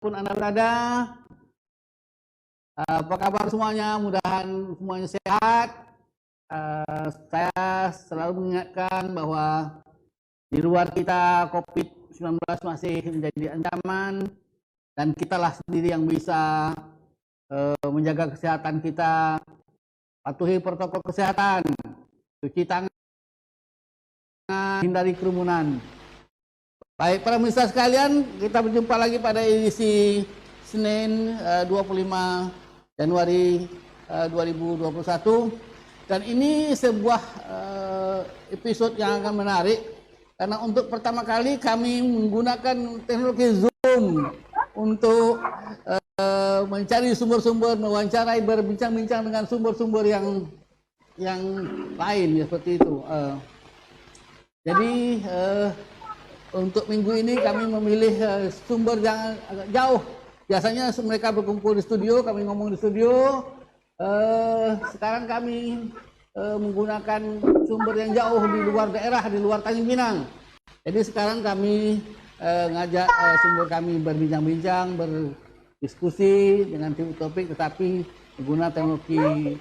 Pun Anda berada, apa kabar semuanya? Mudahan semuanya sehat. Saya selalu mengingatkan bahwa di luar kita COVID-19 masih menjadi ancaman dan kitalah sendiri yang bisa menjaga kesehatan kita, patuhi protokol kesehatan, cuci tangan, hindari kerumunan. Baik para pemirsa sekalian, kita berjumpa lagi pada edisi Senin 25 Januari 2021 dan ini sebuah episode yang akan menarik karena untuk pertama kali kami menggunakan teknologi Zoom untuk mencari sumber-sumber, mewawancarai, berbincang-bincang dengan sumber-sumber yang lain ya, seperti itu. Jadi untuk minggu ini kami memilih sumber yang agak jauh. Biasanya mereka berkumpul di studio, kami ngomong di studio. Sekarang kami menggunakan sumber yang jauh di luar daerah, di luar Tanjung Pinang. Jadi sekarang kami ngajak sumber kami berbincang-bincang, berdiskusi dengan tim topik, tetapi menggunakan teknologi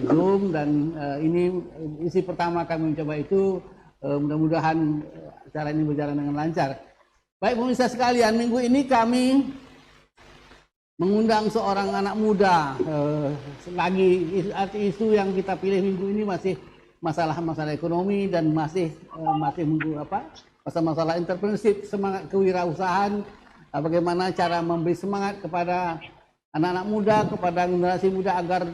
Zoom dan ini isi pertama kami mencoba itu. Mudah-mudahan acara ini berjalan dengan lancar. Baik pemirsa sekalian, minggu ini kami mengundang seorang anak muda. Lagi isu yang kita pilih minggu ini masih masalah-masalah ekonomi dan masih masalah entrepreneurship, semangat kewirausahaan, bagaimana cara memberi semangat kepada anak-anak muda, kepada generasi muda agar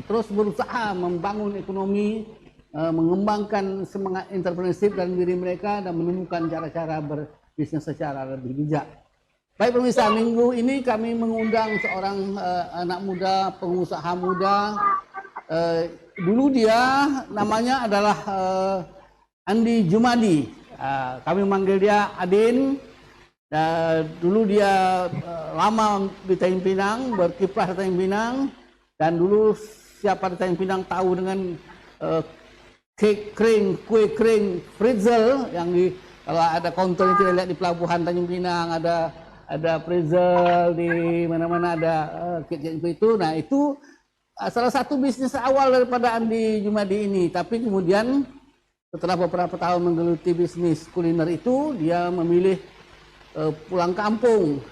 terus berusaha membangun ekonomi, mengembangkan semangat entrepreneurship dalam diri mereka dan menemukan cara-cara berbisnis secara lebih bijak. Baik pemirsa, minggu ini kami mengundang seorang anak muda, pengusaha muda. Dulu dia namanya adalah Andi Jumadi. Kami manggil dia Adin. Dulu dia lama di Tanjung Pinang, berkiprah di Tanjung Pinang. Dan dulu siapa di Tanjung Pinang tahu dengan kue kering pretzel yang kalau ada counter yang kita lihat di pelabuhan Tanjung Pinang, ada pretzel di mana-mana, ada kek itu. Nah itu salah satu bisnis awal daripada Andi Jumadi ini. Tapi kemudian setelah beberapa tahun menggeluti bisnis kuliner itu, dia memilih pulang kampung,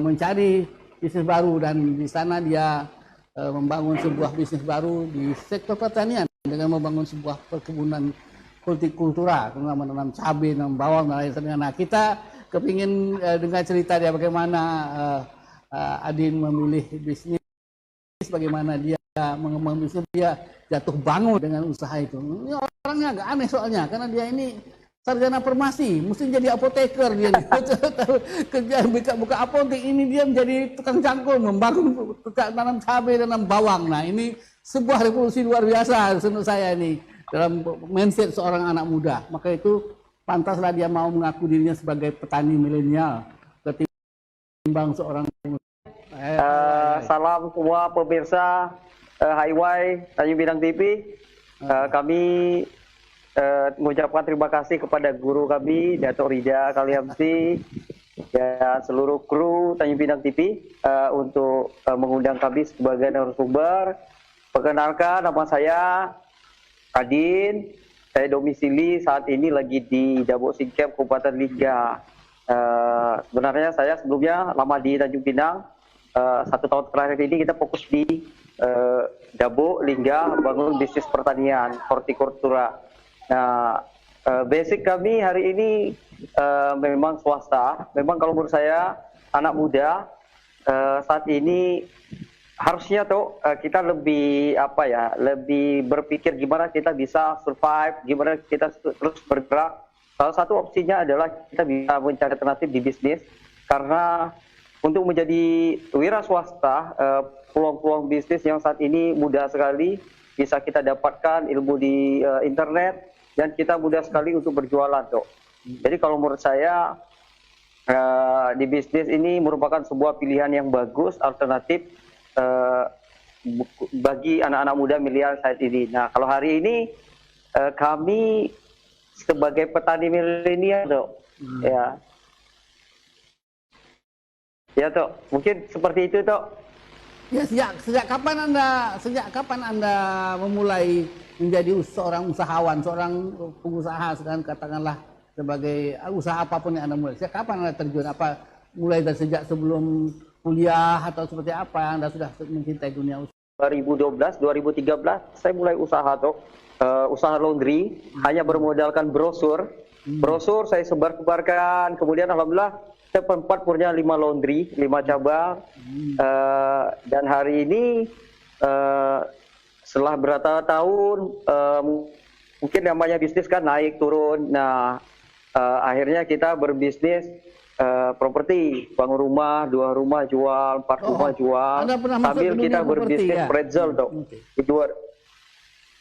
mencari bisnis baru, dan di sana dia membangun sebuah bisnis baru di sektor pertanian dengan membangun sebuah perkebunan hortikultura, menanam cabai, menanam bawang dan lain sebagainya. Nah, kita kepingin dengar cerita dia bagaimana Adin memilih bisnis, bagaimana dia mengembangkan bisnis, dia jatuh bangun dengan usaha itu. Ini orangnya agak aneh soalnya, karena dia ini sarjana farmasi, mesti jadi apoteker dia. Kerja buka apotek, ini dia menjadi tukang cangkul, membangun tanam cabai dan tanam bawang. Nah, ini sebuah revolusi luar biasa menurut saya ini dalam mindset seorang anak muda. Maka itu pantaslah dia mau mengaku dirinya sebagai petani milenial ketimbang seorang salam semua pemirsa Highway Tanjung Pinang TV. Kami mengucapkan terima kasih kepada guru kami Dato' Rida Kaliamsi dan seluruh kru Tanjung Pinang TV untuk mengundang kami sebagai narasumber. Perkenalkan, nama saya Adin. Saya domisili saat ini lagi di Dabok Singkep, Kabupaten Lingga. Sebenarnya saya sebelumnya lama di Tanjung Pinang. 1 tahun terakhir ini kita fokus di Dabok, Lingga, bangun bisnis pertanian, hortikultura. Nah, basic kami hari ini memang swasta. Memang kalau menurut saya anak muda saat ini harusnya tuh kita lebih lebih berpikir gimana kita bisa survive, gimana kita terus bergerak. Salah satu opsinya adalah kita bisa mencari alternatif di bisnis, karena untuk menjadi wira swasta peluang-peluang bisnis yang saat ini mudah sekali bisa kita dapatkan ilmu di internet, dan kita mudah sekali untuk berjualan tuh. Jadi kalau menurut saya di bisnis ini merupakan sebuah pilihan yang bagus, alternatif bagi anak-anak muda milenial saat ini. Nah, kalau hari ini kami sebagai petani milenial, ya Ya Tok, mungkin seperti itu Tok. Ya, sejak kapan anda memulai menjadi seorang usahawan, seorang pengusaha sekarang katakanlah sebagai usaha apapun yang anda mulai? Sejak kapan anda terjun? Apa mulai dari sejak sebelum kuliah atau seperti apa anda sudah mencintai dunia usaha? 2012, 2013 saya mulai usaha Tok. Usaha laundry, hanya bermodalkan brosur. Brosur saya sebar-sebarkan, kemudian alhamdulillah saya punya 5 laundry, 5 cabang. Dan hari ini setelah bertahun-tahun mungkin namanya bisnis kan naik turun. Nah, akhirnya kita berbisnis properti, bangun rumah, 2 rumah jual, 4 rumah jual. Anda pernah masuk Sambil ke dunia kita properti, berbisnis ya? pretzel Tok.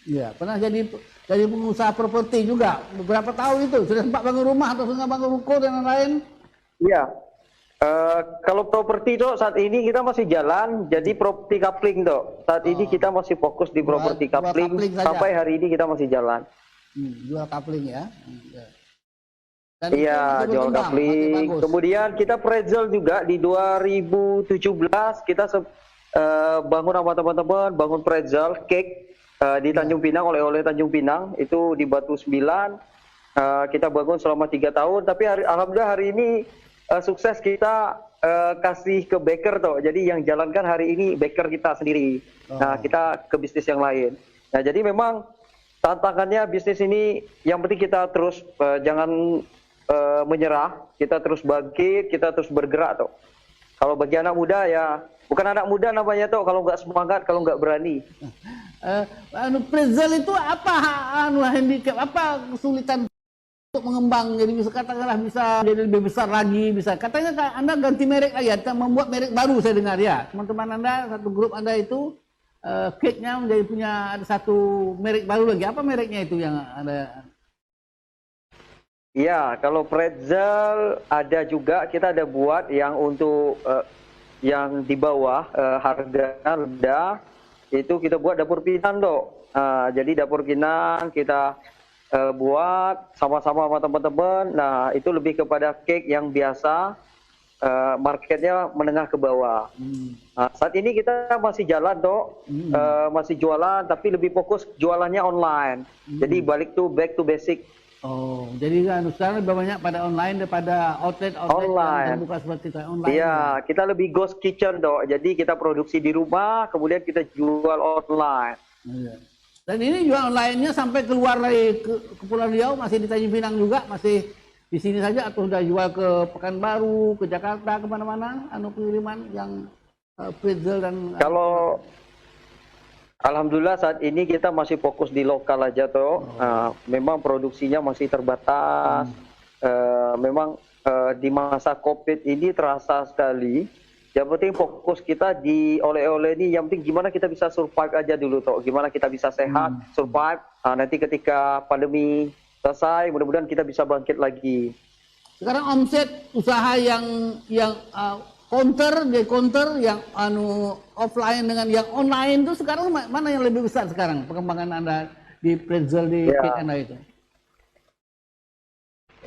Ya, pernah jadi pengusaha properti juga beberapa tahun itu. Sudah sempat bangun rumah atau sudah bangun ruko dan lain-lain? Iya. Kalau properti Tok, saat ini kita masih jalan jadi properti coupling Tok. Saat ini kita masih fokus di properti coupling sampai hari ini kita masih jalan. Jual coupling ya. Dan iya, jual coupling. Kemudian kita pretzel juga di 2017 kita bangun sama teman-teman, bangun pretzel cake di Tanjung Pinang, oleh-oleh Tanjung Pinang itu di Batu 9. Kita bangun selama 3 tahun, tapi alhamdulillah hari ini sukses kita kasih ke baker Toh. Jadi yang jalankan hari ini baker kita sendiri. Nah, kita ke bisnis yang lain. Nah, jadi memang tantangannya bisnis ini yang penting kita terus jangan menyerah, kita terus bangkit, kita terus bergerak Toh. Kalau bagi anak muda ya bukan anak muda namanya Toh, kalau nggak semangat, kalau nggak berani. Pretzel itu apa handicap, apa kesulitan untuk mengembang, jadi bisa katakanlah bisa jadi lebih besar lagi, bisa katanya Anda ganti merek lagi, membuat merek baru saya dengar ya, teman-teman Anda, satu grup Anda itu cake-nya menjadi punya ada satu merek baru lagi, apa mereknya itu yang Anda? Iya, kalau pretzel ada juga, kita ada buat yang untuk yang di bawah harga rendah, itu kita buat dapur Pinang Dok. Jadi dapur Pinang kita buat sama-sama sama teman-teman. Nah, itu lebih kepada cake yang biasa, marketnya menengah ke bawah. Saat ini kita masih jalan Dok, masih jualan, tapi lebih fokus jualannya online. Jadi back to basic. Oh, jadi kan sekarang lebih banyak pada online daripada outlet yang terbuka seperti itu online. Iya, kita lebih ghost kitchen Dok. Jadi kita produksi di rumah, kemudian kita jual online. Iya. Dan ini jual online-nya sampai keluar lagi ke Pulau Riau, masih di Tanjung Pinang juga, masih di sini saja atau sudah jual ke Pekanbaru, ke Jakarta, kemana-mana, pengiriman yang pretzel dan. Kalau alhamdulillah saat ini kita masih fokus di lokal aja Toh. Memang produksinya masih terbatas. Memang di masa COVID ini terasa sekali. Yang penting fokus kita di oleh-oleh ini, yang penting gimana kita bisa survive aja dulu Toh. Gimana kita bisa sehat, survive. Nanti ketika pandemi selesai, mudah-mudahan kita bisa bangkit lagi. Sekarang omset usaha yang counter yang offline dengan yang online itu sekarang mana yang lebih besar sekarang perkembangan Anda di pretzel di cake Anda itu?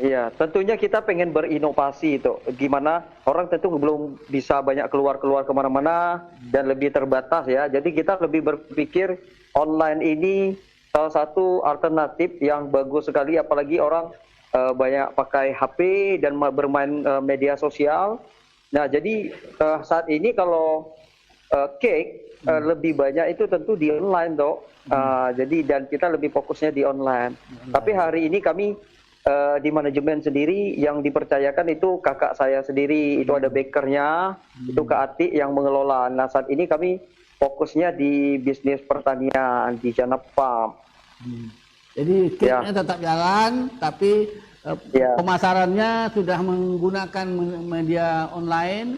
Iya, tentunya kita pengen berinovasi itu. Gimana orang tentu belum bisa banyak keluar kemana-mana dan lebih terbatas ya. Jadi kita lebih berpikir online ini salah satu alternatif yang bagus sekali, apalagi orang banyak pakai HP dan bermain media sosial. Nah, jadi saat ini kalau cake lebih banyak itu tentu di online Dok. Jadi dan kita lebih fokusnya di online. Tapi hari ini kami di manajemen sendiri yang dipercayakan itu kakak saya sendiri, itu ada bakernya, itu Kak Atik yang mengelola. Nah, saat ini kami fokusnya di bisnis pertanian di Janap Farm. Jadi cake-nya tetap jalan, tapi pemasarannya sudah menggunakan media online,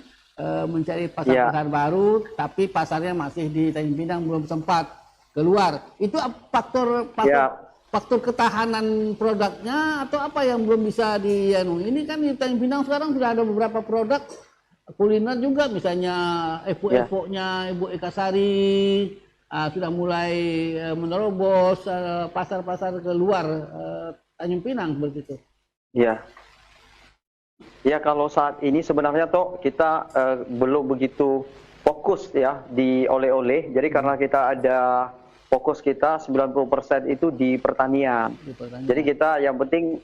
mencari pasar-pasar baru, tapi pasarnya masih di Tanjung Pinang, belum sempat keluar. Itu faktor ketahanan produknya atau apa yang belum bisa ini kan di Tanjung Pinang sekarang sudah ada beberapa produk kuliner juga, misalnya epok-epoknya Ibu Eka Sari sudah mulai menerobos pasar-pasar ke luar Tanjung Pinang begitu. Iya. Ya kalau saat ini sebenarnya toh kita belum begitu fokus ya di oleh-oleh. Jadi karena kita ada fokus kita 90% itu di pertanian. Jadi kita yang penting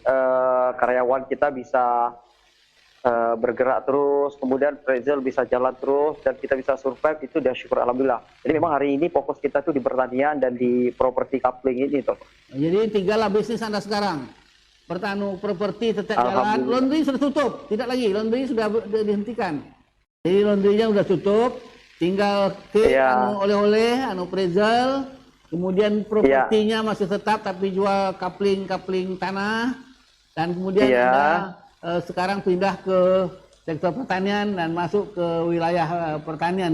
karyawan kita bisa bergerak terus, kemudian Pretzel bisa jalan terus dan kita bisa survive, itu udah syukur alhamdulillah. Jadi memang hari ini fokus kita tuh di pertanian dan di properti coupling ini toh. Jadi 3 lah bisnis Anda sekarang. Properti tetap jalan, laundry sudah tutup, tidak lagi, laundry sudah dihentikan. Jadi laundrynya sudah tutup, tinggal ke oleh-oleh, Pretzel, kemudian propertinya masih tetap tapi jual kapling tanah, dan kemudian Anda sekarang pindah ke sektor pertanian dan masuk ke wilayah pertanian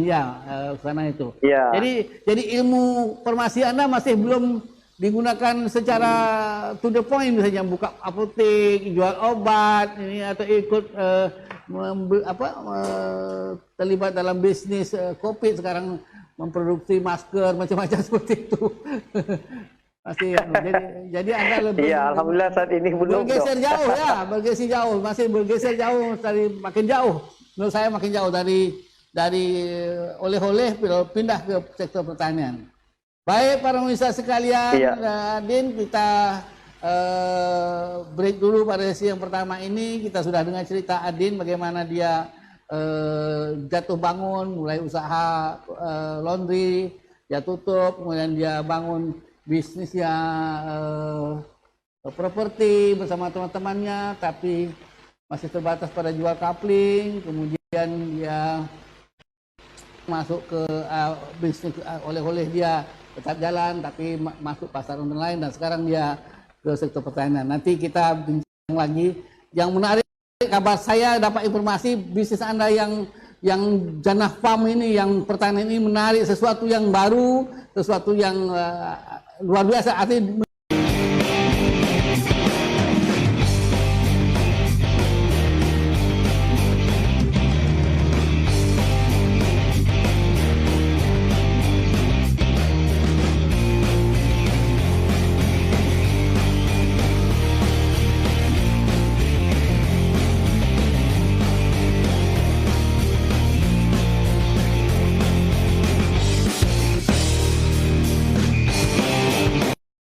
sana itu. Jadi ilmu farmasi Anda masih belum digunakan secara to the point, misalnya buka apotek, jual obat ini, atau ikut terlibat dalam bisnis kopi sekarang, memproduksi masker macam-macam seperti itu. Masih jadi Anda lebih alhamdulillah saat ini belum bergeser jauh bergeser jauh, masih bergeser jauh, dari makin jauh, menurut saya makin jauh dari oleh-oleh pindah ke sektor pertanian. Baik para pemirsa sekalian, Din, kita break dulu pada sesi yang pertama ini. Kita sudah dengar cerita Adin bagaimana dia jatuh bangun, mulai usaha laundry, dia tutup, kemudian dia bangun bisnisnya properti bersama teman-temannya, tapi masih terbatas pada jual kapling. Kemudian dia masuk ke bisnis oleh-oleh, dia tetap jalan tapi masuk pasar online, dan sekarang dia ke sektor pertanian. Nanti kita bincang lagi. Yang menarik, kabar saya dapat informasi bisnis Anda yang Janah Farm ini, yang pertanian ini menarik, sesuatu yang baru, sesuatu yang luar biasa. Artinya